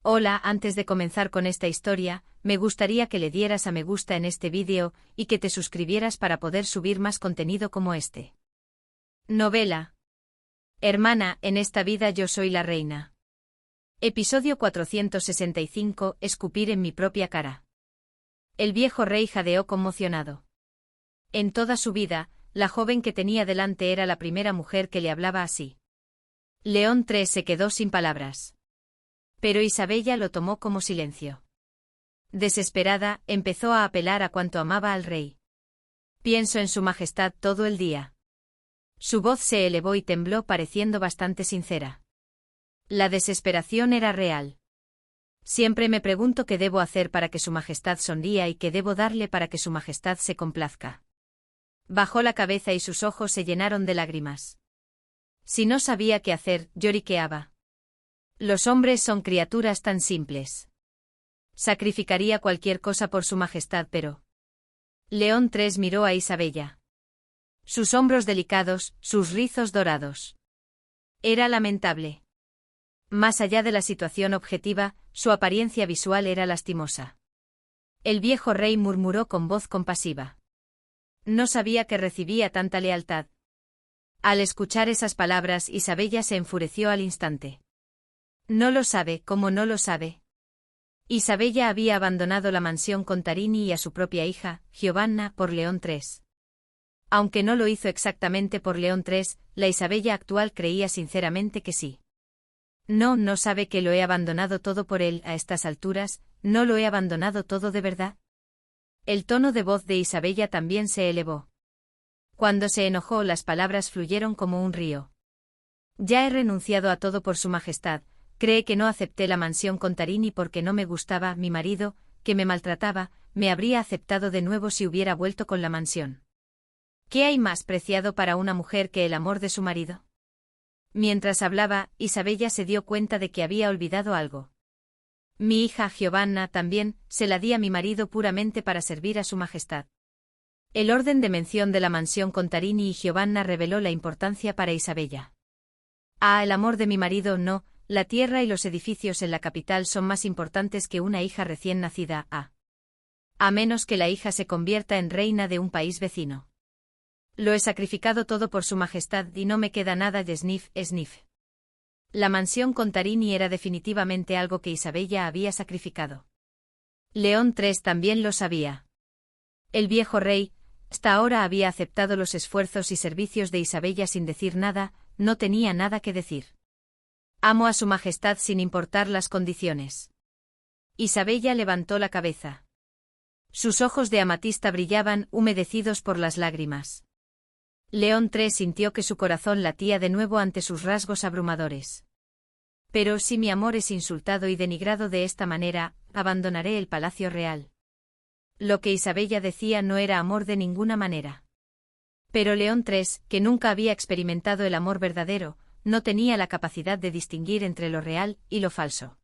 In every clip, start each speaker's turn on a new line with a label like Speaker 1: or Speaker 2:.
Speaker 1: Hola, antes de comenzar con esta historia, me gustaría que le dieras a me gusta en este vídeo y que te suscribieras para poder subir más contenido como este. Novela. Hermana, en esta vida yo soy la reina. Episodio 465, escupir en mi propia cara. El viejo rey jadeó conmocionado. En toda su vida, la joven que tenía delante era la primera mujer que le hablaba así. León III se quedó sin palabras. Pero Isabella lo tomó como silencio. Desesperada, empezó a apelar a cuanto amaba al rey. Pienso en su majestad todo el día. Su voz se elevó y tembló pareciendo bastante sincera. La desesperación era real. Siempre me pregunto qué debo hacer para que su majestad sonría y qué debo darle para que su majestad se complazca. Bajó la cabeza y sus ojos se llenaron de lágrimas. Si no sabía qué hacer, lloriqueaba. Los hombres son criaturas tan simples. Sacrificaría cualquier cosa por su majestad, pero... León III miró a Isabella. Sus hombros delicados, sus rizos dorados. Era lamentable. Más allá de la situación objetiva, su apariencia visual era lastimosa. El viejo rey murmuró con voz compasiva. No sabía que recibía tanta lealtad. Al escuchar esas palabras, Isabella se enfureció al instante. No lo sabe, ¿cómo no lo sabe? Isabella había abandonado la mansión con Tarini y a su propia hija, Giovanna, por León III. Aunque no lo hizo exactamente por León III, la Isabella actual creía sinceramente que sí. No sabe que lo he abandonado todo por él a estas alturas, no lo he abandonado todo de verdad. El tono de voz de Isabella también se elevó. Cuando se enojó, las palabras fluyeron como un río. Ya he renunciado a todo por su majestad. Cree que no acepté la mansión con Tarini porque no me gustaba mi marido, que me maltrataba, me habría aceptado de nuevo si hubiera vuelto con la mansión. ¿Qué hay más preciado para una mujer que el amor de su marido? Mientras hablaba, Isabella se dio cuenta de que había olvidado algo. Mi hija Giovanna también, se la di a mi marido puramente para servir a su majestad. El orden de mención de la mansión con Tarini y Giovanna reveló la importancia para Isabella. El amor de mi marido no. La tierra y los edificios en la capital son más importantes que una hija recién nacida, a menos que la hija se convierta en reina de un país vecino. Lo he sacrificado todo por su majestad y no me queda nada de sniff. La mansión con Tarini era definitivamente algo que Isabella había sacrificado. León III también lo sabía. El viejo rey, hasta ahora había aceptado los esfuerzos y servicios de Isabella sin decir nada, no tenía nada que decir. Amo a su majestad sin importar las condiciones. Isabella levantó la cabeza. Sus ojos de amatista brillaban, humedecidos por las lágrimas. León III sintió que su corazón latía de nuevo ante sus rasgos abrumadores. Pero si mi amor es insultado y denigrado de esta manera, abandonaré el palacio real. Lo que Isabella decía no era amor de ninguna manera. Pero León III, que nunca había experimentado el amor verdadero, no tenía la capacidad de distinguir entre lo real y lo falso.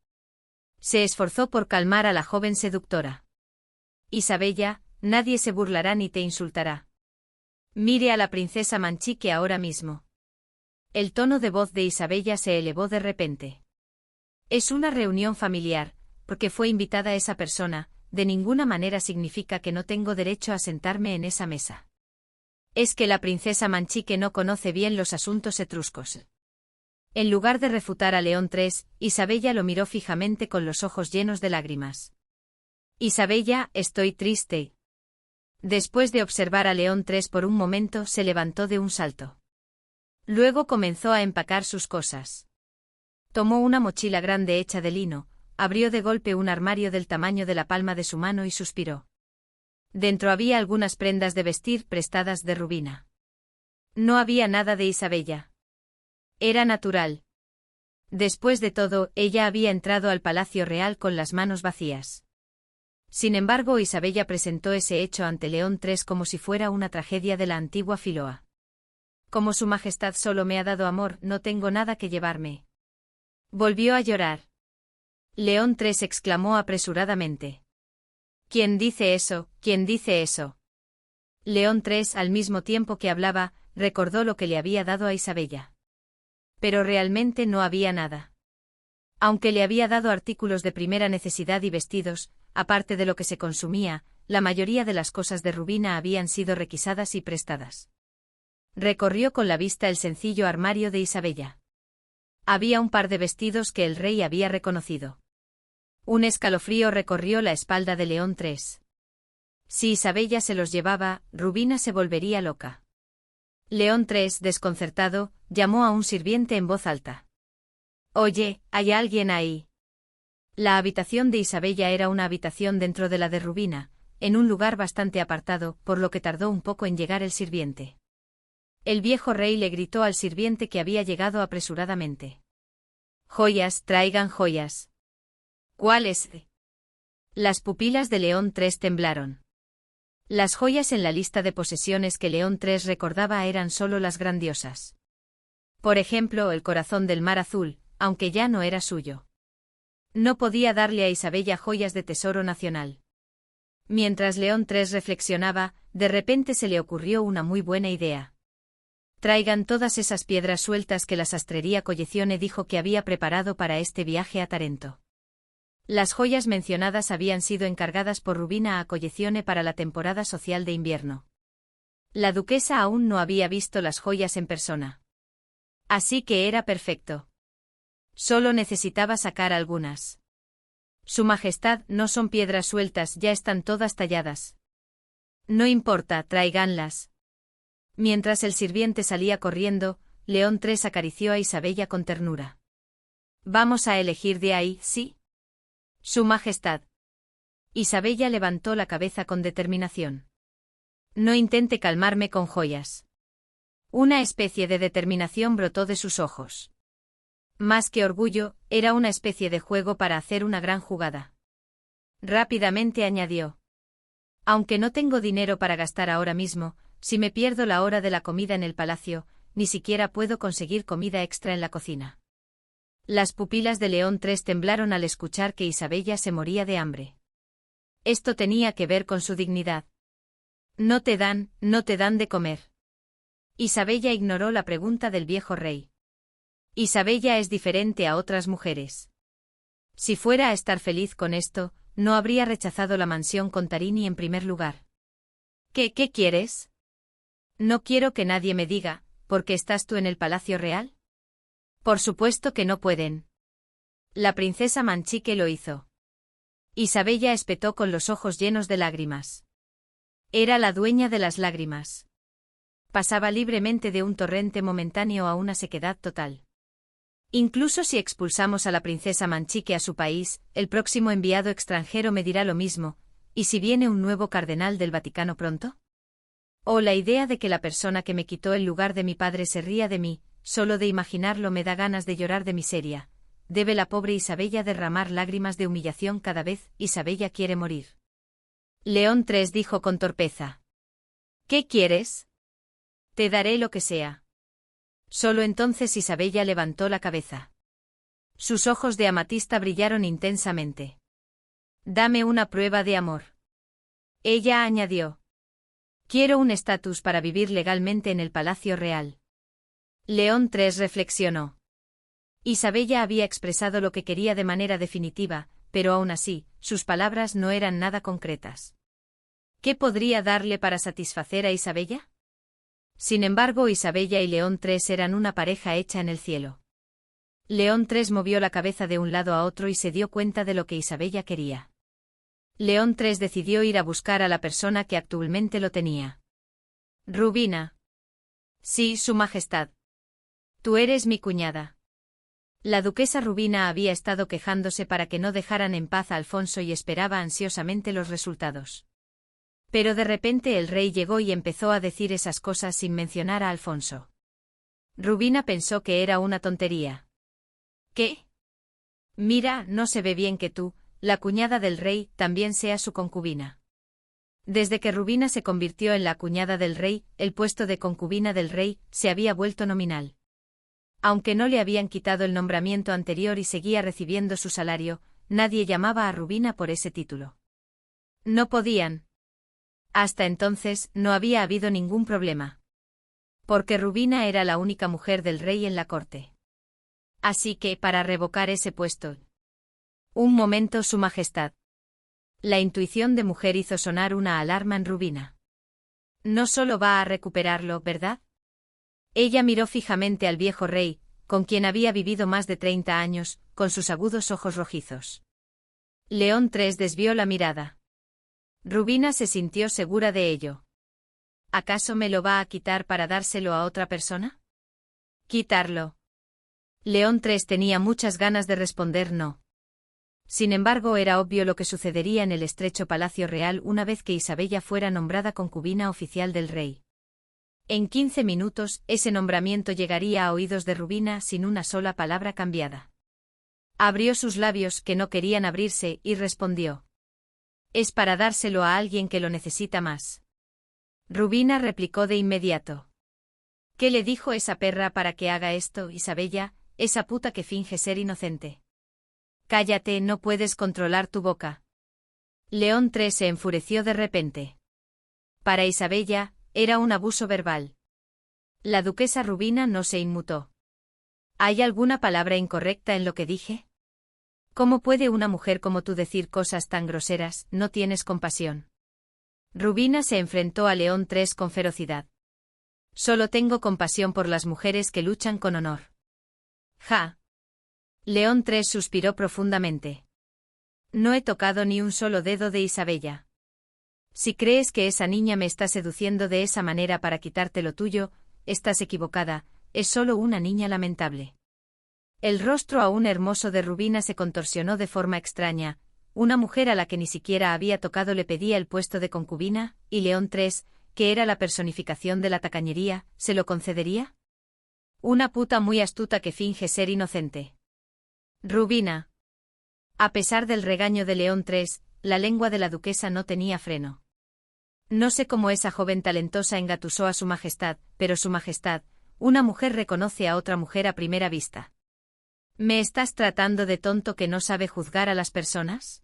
Speaker 1: Se esforzó por calmar a la joven seductora. Isabella, nadie se burlará ni te insultará. Mire a la princesa Manchique ahora mismo. El tono de voz de Isabella se elevó de repente. Es una reunión familiar, porque fue invitada esa persona, de ninguna manera significa que no tengo derecho a sentarme en esa mesa. Es que la princesa Manchique no conoce bien los asuntos etruscos. En lugar de refutar a León III, Isabella lo miró fijamente con los ojos llenos de lágrimas. Isabella, estoy triste. Después de observar a León III por un momento, se levantó de un salto. Luego comenzó a empacar sus cosas. Tomó una mochila grande hecha de lino, abrió de golpe un armario del tamaño de la palma de su mano y suspiró. Dentro había algunas prendas de vestir prestadas de Rubina. No había nada de Isabella. Era natural. Después de todo, ella había entrado al palacio real con las manos vacías. Sin embargo, Isabella presentó ese hecho ante León III como si fuera una tragedia de la antigua Filoa. Como su majestad solo me ha dado amor, no tengo nada que llevarme. Volvió a llorar. León III exclamó apresuradamente. ¿Quién dice eso? ¿Quién dice eso? León III, al mismo tiempo que hablaba, recordó lo que le había dado a Isabella. Pero realmente no había nada. Aunque le había dado artículos de primera necesidad y vestidos, aparte de lo que se consumía, la mayoría de las cosas de Rubina habían sido requisadas y prestadas. Recorrió con la vista el sencillo armario de Isabella. Había un par de vestidos que el rey había reconocido. Un escalofrío recorrió la espalda de León III. Si Isabella se los llevaba, Rubina se volvería loca. León III, desconcertado, llamó a un sirviente en voz alta. «Oye, ¿hay alguien ahí?» La habitación de Isabella era una habitación dentro de la de Rubina, en un lugar bastante apartado, por lo que tardó un poco en llegar el sirviente. El viejo rey le gritó al sirviente que había llegado apresuradamente. «Joyas, traigan joyas». «¿Cuáles?» Las pupilas de León III temblaron. Las joyas en la lista de posesiones que León III recordaba eran solo las grandiosas. Por ejemplo, el corazón del mar azul, aunque ya no era suyo. No podía darle a Isabella joyas de tesoro nacional. Mientras León III reflexionaba, de repente se le ocurrió una muy buena idea. Traigan todas esas piedras sueltas que la sastrería Collezione dijo que había preparado para este viaje a Tarento. Las joyas mencionadas habían sido encargadas por Rubina a Collezione para la temporada social de invierno. La duquesa aún no había visto las joyas en persona. Así que era perfecto. Solo necesitaba sacar algunas. Su Majestad, no son piedras sueltas, ya están todas talladas. No importa, tráiganlas. Mientras el sirviente salía corriendo, León III acarició a Isabella con ternura. Vamos a elegir de ahí, ¿sí? Su Majestad. Isabella levantó la cabeza con determinación. No intente calmarme con joyas. Una especie de determinación brotó de sus ojos. Más que orgullo, era una especie de juego para hacer una gran jugada. Rápidamente añadió. Aunque no tengo dinero para gastar ahora mismo, si me pierdo la hora de la comida en el palacio, ni siquiera puedo conseguir comida extra en la cocina. Las pupilas de León III temblaron al escuchar que Isabella se moría de hambre. Esto tenía que ver con su dignidad. No te dan de comer. Isabella ignoró la pregunta del viejo rey. Isabella es diferente a otras mujeres. Si fuera a estar feliz con esto, no habría rechazado la mansión con Tarini en primer lugar. ¿Qué quieres? No quiero que nadie me diga, ¿por qué estás tú en el Palacio Real? Por supuesto que no pueden. La princesa Manchique lo hizo. Isabella espetó con los ojos llenos de lágrimas. Era la dueña de las lágrimas. Pasaba libremente de un torrente momentáneo a una sequedad total. Incluso si expulsamos a la princesa Manchique a su país, el próximo enviado extranjero me dirá lo mismo, ¿y si viene un nuevo cardenal del Vaticano pronto? O la idea de que la persona que me quitó el lugar de mi padre se ría de mí, solo de imaginarlo me da ganas de llorar de miseria. Debe la pobre Isabella derramar lágrimas de humillación cada vez Isabella quiere morir. León III dijo con torpeza. ¿Qué quieres? Te daré lo que sea. Solo entonces Isabella levantó la cabeza. Sus ojos de amatista brillaron intensamente. Dame una prueba de amor. Ella añadió. Quiero un estatus para vivir legalmente en el Palacio Real. León III reflexionó. Isabella había expresado lo que quería de manera definitiva, pero aún así, sus palabras no eran nada concretas. ¿Qué podría darle para satisfacer a Isabella? Sin embargo, Isabella y León III eran una pareja hecha en el cielo. León III movió la cabeza de un lado a otro y se dio cuenta de lo que Isabella quería. León III decidió ir a buscar a la persona que actualmente lo tenía. Rubina. Sí, Su Majestad. Tú eres mi cuñada. La duquesa Rubina había estado quejándose para que no dejaran en paz a Alfonso y esperaba ansiosamente los resultados. Pero de repente el rey llegó y empezó a decir esas cosas sin mencionar a Alfonso. Rubina pensó que era una tontería. ¿Qué? Mira, no se ve bien que tú, la cuñada del rey, también seas su concubina. Desde que Rubina se convirtió en la cuñada del rey, el puesto de concubina del rey se había vuelto nominal. Aunque no le habían quitado el nombramiento anterior y seguía recibiendo su salario, nadie llamaba a Rubina por ese título. No podían. Hasta entonces, no había habido ningún problema. Porque Rubina era la única mujer del rey en la corte. Así que, para revocar ese puesto. Un momento, Su Majestad. La intuición de mujer hizo sonar una alarma en Rubina. No solo va a recuperarlo, ¿verdad? Ella miró fijamente al viejo rey, con quien había vivido más de 30 años, con sus agudos ojos rojizos. León III desvió la mirada. Rubina se sintió segura de ello. ¿Acaso me lo va a quitar para dárselo a otra persona? ¿Quitarlo? León III tenía muchas ganas de responder no. Sin embargo, era obvio lo que sucedería en el estrecho palacio real una vez que Isabella fuera nombrada concubina oficial del rey. En 15 minutos, ese nombramiento llegaría a oídos de Rubina sin una sola palabra cambiada. Abrió sus labios, que no querían abrirse, y respondió. Es para dárselo a alguien que lo necesita más. Rubina replicó de inmediato. ¿Qué le dijo esa perra para que haga esto, Isabella, esa puta que finge ser inocente? Cállate, no puedes controlar tu boca. León III se enfureció de repente. Para Isabella, era un abuso verbal. La duquesa Rubina no se inmutó. ¿Hay alguna palabra incorrecta en lo que dije? ¿Cómo puede una mujer como tú decir cosas tan groseras? No tienes compasión. Rubina se enfrentó a León III con ferocidad. Solo tengo compasión por las mujeres que luchan con honor. Ja. León III suspiró profundamente. No he tocado ni un solo dedo de Isabella. Si crees que esa niña me está seduciendo de esa manera para quitarte lo tuyo, estás equivocada, es solo una niña lamentable. El rostro aún hermoso de Rubina se contorsionó de forma extraña. Una mujer a la que ni siquiera había tocado le pedía el puesto de concubina, y León III, que era la personificación de la tacañería, ¿se lo concedería? Una puta muy astuta que finge ser inocente. Rubina. A pesar del regaño de León III, la lengua de la duquesa no tenía freno. No sé cómo esa joven talentosa engatusó a su majestad, pero su majestad, una mujer reconoce a otra mujer a primera vista. ¿Me estás tratando de tonto que no sabe juzgar a las personas?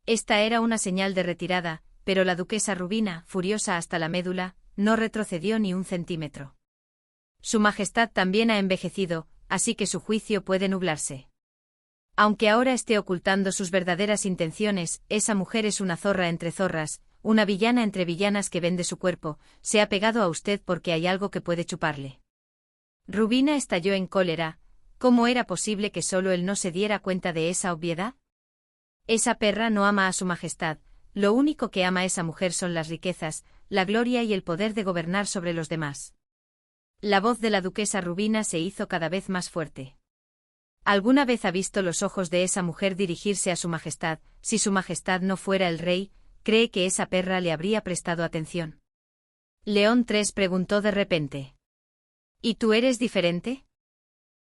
Speaker 1: Esta era una señal de retirada, pero la duquesa Rubina, furiosa hasta la médula, no retrocedió ni un centímetro. Su majestad también ha envejecido, así que su juicio puede nublarse. Aunque ahora esté ocultando sus verdaderas intenciones, esa mujer es una zorra entre zorras, una villana entre villanas que vende su cuerpo, se ha pegado a usted porque hay algo que puede chuparle. Rubina estalló en cólera. ¿Cómo era posible que solo él no se diera cuenta de esa obviedad? Esa perra no ama a su majestad, lo único que ama esa mujer son las riquezas, la gloria y el poder de gobernar sobre los demás. La voz de la duquesa Rubina se hizo cada vez más fuerte. ¿Alguna vez ha visto los ojos de esa mujer dirigirse a su majestad? Si su majestad no fuera el rey, ¿cree que esa perra le habría prestado atención? León III preguntó de repente. ¿Y tú eres diferente?